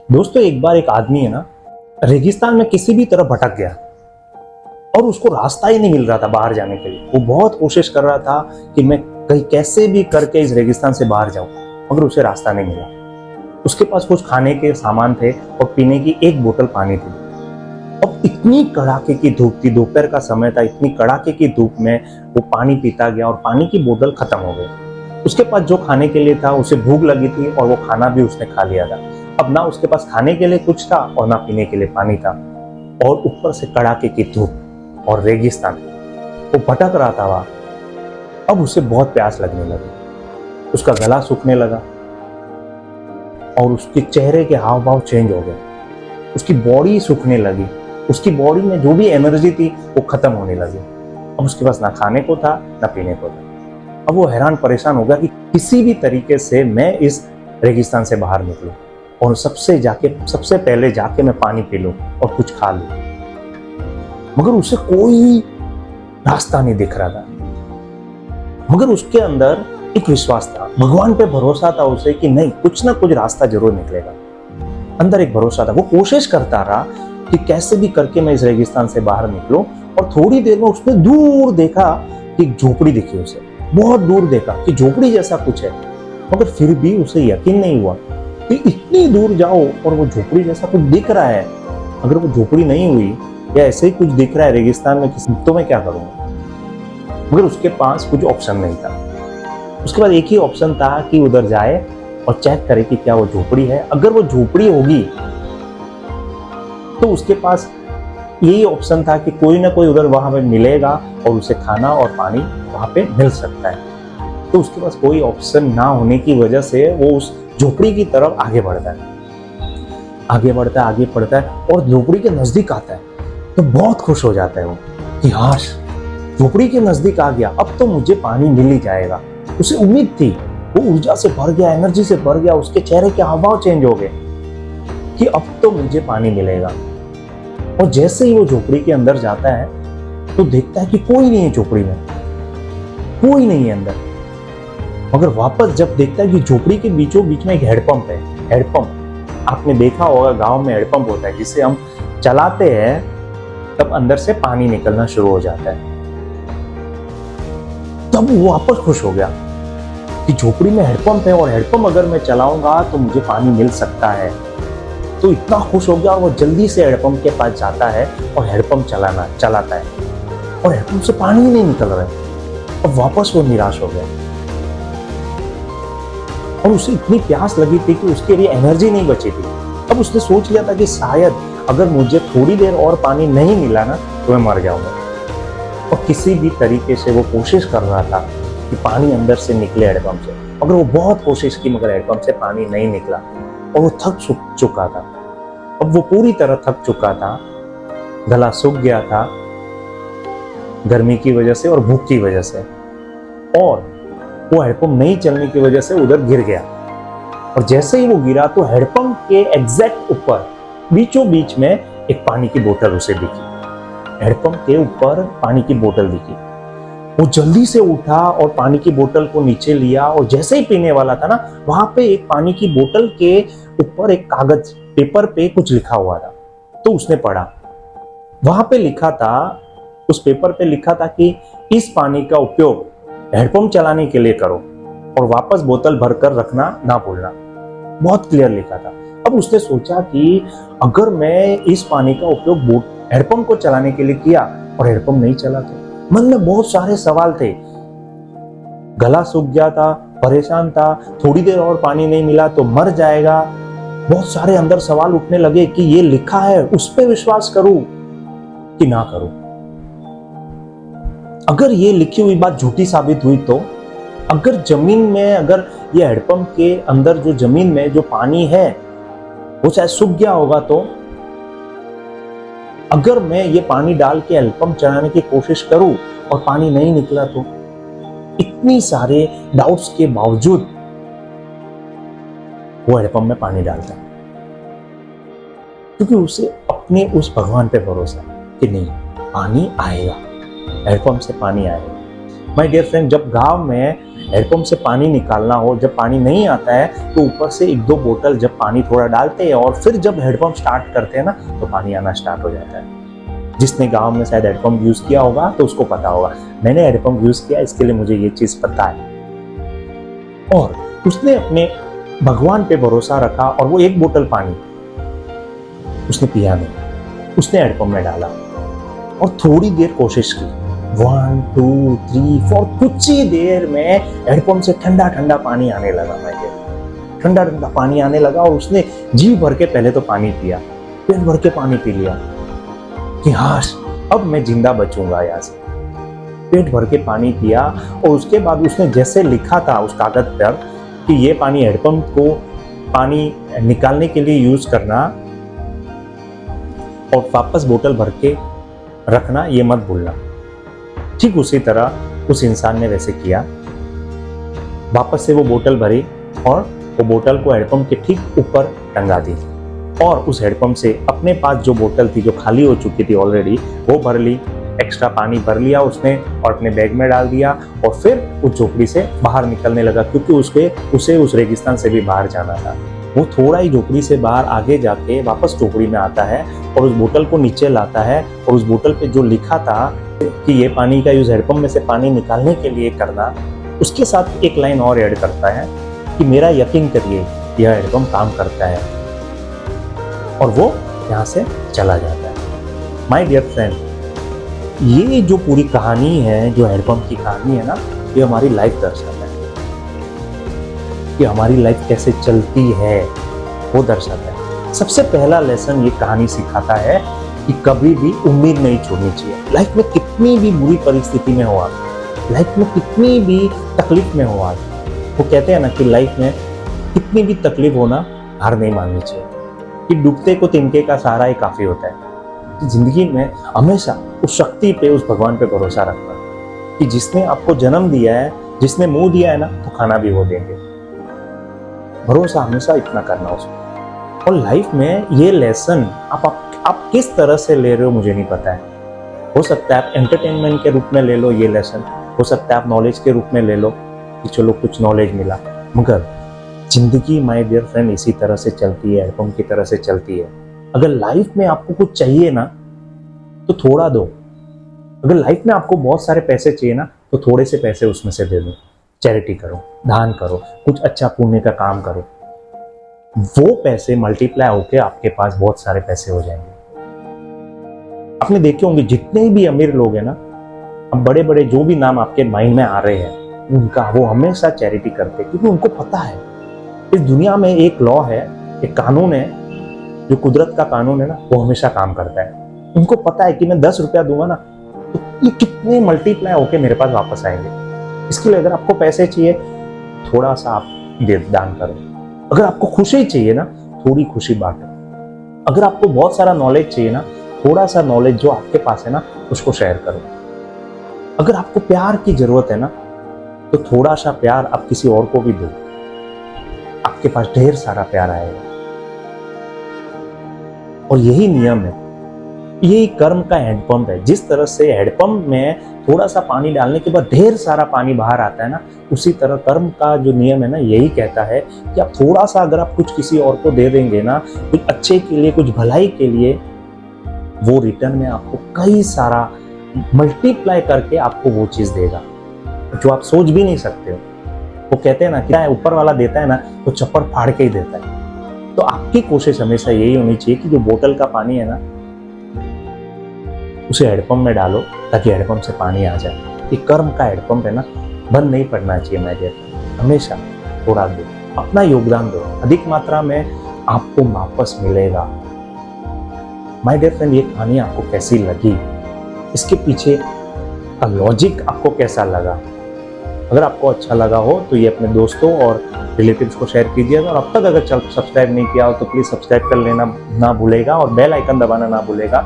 दोस्तों, एक बार एक आदमी है ना, रेगिस्तान में किसी भी तरह भटक गया और उसको रास्ता ही नहीं मिल रहा था बाहर जाने के लिए। वो बहुत कोशिश कर रहा था कि मैं कहीं कैसे भी करके इस रेगिस्तान से बाहर जाऊं, मगर उसे रास्ता नहीं मिला। उसके पास कुछ खाने के सामान थे और पीने की एक बोतल पानी थी। अब इतनी कड़ाके की धूप थी, दोपहर का समय था, इतनी कड़ाके की धूप में वो पानी पीता गया और पानी की बोतल खत्म हो गई। उसके पास जो खाने के लिए था, उसे भूख लगी थी और वो खाना भी उसने खा लिया था। अब ना उसके पास खाने के लिए कुछ था और ना पीने के लिए पानी था, और ऊपर से कड़ाके की धूप और रेगिस्तान। वो भटक रहा था वहां। अब उसे बहुत प्यास लगने लगी, उसका गला सूखने लगा और उसके चेहरे के हाव भाव चेंज हो गए। उसकी बॉडी सूखने लगी, उसकी बॉडी में जो भी एनर्जी थी वो खत्म होने लगी। अब उसके पास ना खाने को था ना पीने को था। अब वो हैरान परेशान हो गया कि किसी भी तरीके से मैं इस रेगिस्तान से बाहर निकलूं और सबसे पहले जाके मैं पानी पी लूं और कुछ खा लूं। मगर उसे कोई रास्ता नहीं दिख रहा था। मगर उसके अंदर एक विश्वास था, भगवान पे भरोसा था उसे कि नहीं, कुछ ना कुछ रास्ता जरूर निकलेगा। अंदर एक भरोसा था। वो कोशिश करता रहा कि कैसे भी करके मैं इस रेगिस्तान से बाहर निकलूं। और थोड़ी देर में उसने दूर देखा कि एक झोपड़ी दिखी उसे। बहुत दूर देखा कि झोपड़ी जैसा कुछ है, मगर फिर भी उसे यकीन नहीं हुआ कि इतनी दूर जाओ और वो झोपड़ी जैसा कुछ दिख रहा है। अगर वो झोपड़ी नहीं हुई या ऐसे ही कुछ दिख रहा है रेगिस्तान में, तो मैं क्या करूंगा। मगर उसके पास कुछ ऑप्शन नहीं था। उसके बाद एक ही ऑप्शन था कि उधर जाए और चेक करे कि क्या वो झोपड़ी है। अगर वो झोपड़ी होगी तो उसके पास यही ऑप्शन था कि कोई ना कोई उधर वहां पे मिलेगा और उसे खाना और पानी वहां पे मिल सकता है। तो उसके पास कोई ऑप्शन ना होने की वजह से वो उस झोपड़ी की तरफ आगे बढ़ता है, आगे बढ़ता है और झोपड़ी के नजदीक आता है तो बहुत खुश हो जाता है वो कि हाश, झोपड़ी के नजदीक आ गया, अब तो मुझे पानी मिल ही जाएगा। उसे उम्मीद थी, वो ऊर्जा से भर गया, एनर्जी से भर गया। उसके चेहरे के हावभाव चेंज हो गए कि अब तो मुझे पानी मिलेगा। और जैसे ही वो झोपड़ी के अंदर जाता है तो देखता है कि कोई नहीं है झोपड़ी में, कोई नहीं है अंदर। मगर वापस जब देखता है कि झोपड़ी के बीचों बीच में एक हैंडपंप है। हैंडपंप आपने देखा होगा, गांव में हैंडपंप होता है जिसे हम चलाते हैं तब अंदर से पानी निकलना शुरू हो जाता है। तब वो वापस खुश हो गया कि झोपड़ी में हैंडपंप है और हैंडपंप अगर मैं चलाऊंगा तो मुझे पानी मिल सकता है। तो इतना खुश हो गया और वो जल्दी से हैंडपंप के पास जाता है और हैंडपंप चलाता है और हैंडपंप से पानी ही नहीं निकल रहा है। अब वापस वो निराश हो गया और उसे इतनी प्यास लगी थी कि उसके लिए एनर्जी नहीं बची थी। अब उसने सोच लिया था कि शायद अगर मुझे थोड़ी देर और पानी नहीं मिला ना तो मैं मर जाऊंगा। और किसी भी तरीके से वो कोशिश कर रहा था कि पानी अंदर से निकले हैंडपंप से। अगर वो बहुत कोशिश की मगर हैंडपंप से पानी नहीं निकला और वो थक चुका था। अब वो पूरी तरह थक चुका था, गला सूख गया था गर्मी की वजह से और भूख की वजह से, और वो हैंडपंप नहीं चलने की वजह से उधर गिर गया। और जैसे ही वो गिरा तो हैंडपंप के एग्जैक्ट ऊपर बीचों बीच में एक पानी की बोतल उसे दिखी। हैंडपंप के ऊपर पानी की बोतल दिखी। वो जल्दी से उठा और पानी की बोतल को नीचे लिया और जैसे ही पीने वाला था ना, वहां पे एक पानी की बोतल के ऊपर एक कागज पेपर पे कुछ लिखा हुआ था। तो उसने पढ़ा, वहां पे लिखा था, उस पेपर पे लिखा था कि इस पानी का उपयोग हैंडपंप चलाने के लिए करो और वापस बोतल भरकर रखना ना भूलना। बहुत क्लियर लिखा था। अब उसने सोचा कि अगर मैं इस पानी का उपयोग हैंडपंप को चलाने के लिए किया और हैंडपंप नहीं चला तो। मन में बहुत सारे सवाल थे, गला सूख गया था, परेशान था, थोड़ी देर और पानी नहीं मिला तो मर जाएगा। बहुत सारे अंदर सवाल उठने लगे कि ये लिखा है, उस पे विश्वास करूं कि ना करूं। अगर ये लिखी हुई बात झूठी साबित हुई तो, अगर जमीन में, अगर ये हैंडपंप के अंदर जो जमीन में जो पानी है वो शायद सूख गया होगा, तो अगर मैं ये पानी डाल के हैंडपंप चलाने की कोशिश करूं और पानी नहीं निकला तो। इतनी सारे डाउट्स के बावजूद वो हैंडपंप में पानी डालता, क्योंकि उसे अपने उस भगवान पे भरोसा कि नहीं, पानी आएगा, हैंडपंप से पानी आएगा। माय डियर फ्रेंड, जब गांव में हैंडपंप से पानी निकालना हो, जब पानी नहीं आता है तो ऊपर से 1-2 बोतल जब पानी थोड़ा डालते हैं और फिर जब हैंडपंप स्टार्ट करते हैं ना तो पानी आना स्टार्ट हो जाता है। जिसने गांव में शायद हैंडपंप यूज किया होगा तो उसको पता होगा। मैंने हैंडपंप यूज किया, इसके लिए मुझे ये चीज पता है। और उसने अपने भगवान पे भरोसा रखा और वो 1 बोतल पानी उसने पिया नहीं, उसने हैंडपंप में डाला और थोड़ी देर कोशिश की, 1 2 3 4, कुछ ही देर में हैंडपंप से ठंडा ठंडा पानी आने लगा। ठंडा ठंडा पानी आने लगा और उसने जी भर के पहले तो पानी पिया, पेट भर के पानी पी लिया कि हाँ अब मैं जिंदा बचूंगा यहाँ से। पेट भर के पानी पिया और उसके बाद उसने जैसे लिखा था उस कागज पर कि ये पानी हैंडपंप को पानी निकालने के लिए यूज करना और वापस बोतल भर के रखना, ये मत भूलना। ठीक उसी तरह उस इंसान ने वैसे किया। वापस से वो बोतल भरी और वो बोतल को हैंडपंप के ठीक ऊपर टंगा दी और उस हैंडपंप से अपने पास जो बोतल थी जो खाली हो चुकी थी ऑलरेडी वो भर ली, एक्स्ट्रा पानी भर लिया उसने और अपने बैग में डाल दिया और फिर उस झोपड़ी से बाहर निकलने लगा, क्योंकि उसे उस रेगिस्तान से भी बाहर जाना था। वो थोड़ा ही झोपड़ी से बाहर आगे जाके वापस झोपड़ी में आता है और उस बोतल को नीचे लाता है और उस बोतल पे जो लिखा था कि ये पानी का यूज हैंडपंप में से पानी निकालने के लिए करना, उसके साथ एक लाइन और ऐड करता है कि मेरा यकीन करिए यह हैंडपंप काम करता है, और वो यहाँ से चला जाता है। माय डियर फ्रेंड, ये जो पूरी कहानी है, जो हैंडपंप की कहानी है ना, ये हमारी लाइफ दर्शाता है कि हमारी लाइफ कैसे चलती है, वो दर्शाता है। सबसे पहला लेसन ये कहानी सिखाता है कि कभी भी उम्मीद नहीं छोड़नी चाहिए। लाइफ में कितनी भी बुरी परिस्थिति में हो आप, लाइफ में कितनी भी तकलीफ में हो आप, वो कहते हैं ना कि लाइफ में कितनी भी तकलीफ होना हार नहीं माननी चाहिए, कि डूबते को तिनके का सहारा ही काफी होता है। जिंदगी में हमेशा उस शक्ति पे, उस भगवान पे भरोसा रखना कि जिसने आपको जन्म दिया है, जिसने मुंह दिया है ना, तो खाना भी वो देंगे। भरोसा हमेशा इतना करना उसको। और लाइफ में ये लेसन आप किस तरह से ले रहे हो मुझे नहीं पता है। हो सकता है आप एंटरटेनमेंट के रूप में ले लो ये लेसन, हो सकता है आप नॉलेज के रूप में ले लो कि चलो कुछ नॉलेज मिला, मगर जिंदगी माय डियर फ्रेंड इसी तरह से चलती है, हैंडपंप की तरह से चलती है। अगर लाइफ में आपको कुछ चाहिए ना तो थोड़ा दो, अगर लाइफ में आपको बहुत सारे पैसे चाहिए ना तो थोड़े से पैसे उसमें से दे दो, चैरिटी करो, दान करो, कुछ अच्छा पुण्य का काम करो, वो पैसे मल्टीप्लाई होके आपके पास बहुत सारे पैसे हो जाएंगे। आपने देखे होंगे जितने भी अमीर लोग हैं ना, अब बड़े बड़े जो भी नाम आपके माइंड में आ रहे हैं उनका, वो हमेशा चैरिटी करते हैं, क्योंकि उनको पता है इस दुनिया में एक लॉ है, एक कानून है, जो कुदरत का कानून है ना, वो हमेशा काम करता है। उनको पता है कि मैं 10 रुपया दूंगा ना तो ये कितने मल्टीप्लाई होके मेरे पास वापस आएंगे। इसके लिए अगर आपको पैसे चाहिए थोड़ा सा आप दान करो, अगर आपको खुशी चाहिए ना थोड़ी खुशी बांटो, अगर आपको बहुत सारा नॉलेज चाहिए ना थोड़ा सा नॉलेज जो आपके पास है ना उसको शेयर करो, अगर आपको प्यार की जरूरत है ना तो थोड़ा सा प्यार आप किसी और को भी दो, आपके पास ढेर सारा प्यार आएगा। और यही नियम है, यही कर्म का हैंडपंप है। जिस तरह से हैंडपंप में थोड़ा सा पानी डालने के बाद ढेर सारा पानी बाहर आता है ना, उसी तरह कर्म का जो नियम है ना यही कहता है कि आप थोड़ा सा अगर आप कुछ किसी और को दे देंगे ना, कुछ अच्छे के लिए, कुछ भलाई के लिए, वो रिटर्न में आपको कई सारा मल्टीप्लाई करके आपको वो चीज देगा जो आप सोच भी नहीं सकते हो। वो कहते हैं ना कि ऊपर वाला देता है ना तो चप्पड़ फाड़ के ही देता है। तो आपकी कोशिश हमेशा यही होनी चाहिए कि जो बोतल का पानी है ना उसे हैंडपंप में डालो ताकि हैंडपंप से पानी आ जाए। ये कर्म का हैंडपंप है ना, बंद नहीं पड़ना चाहिए। मैं हमेशा थोड़ा दो, अपना योगदान दो, अधिक मात्रा में आपको वापस मिलेगा। माय डियर फ्रेंड, ये कहानी आपको कैसी लगी, इसके पीछे का लॉजिक आपको कैसा लगा? अगर आपको अच्छा लगा हो तो ये अपने दोस्तों और रिलेटिव्स को शेयर कीजिएगा, और अब तक अगर सब्सक्राइब नहीं किया हो तो प्लीज़ सब्सक्राइब कर लेना ना भूलेगा और बेल आइकन दबाना ना भूलेगा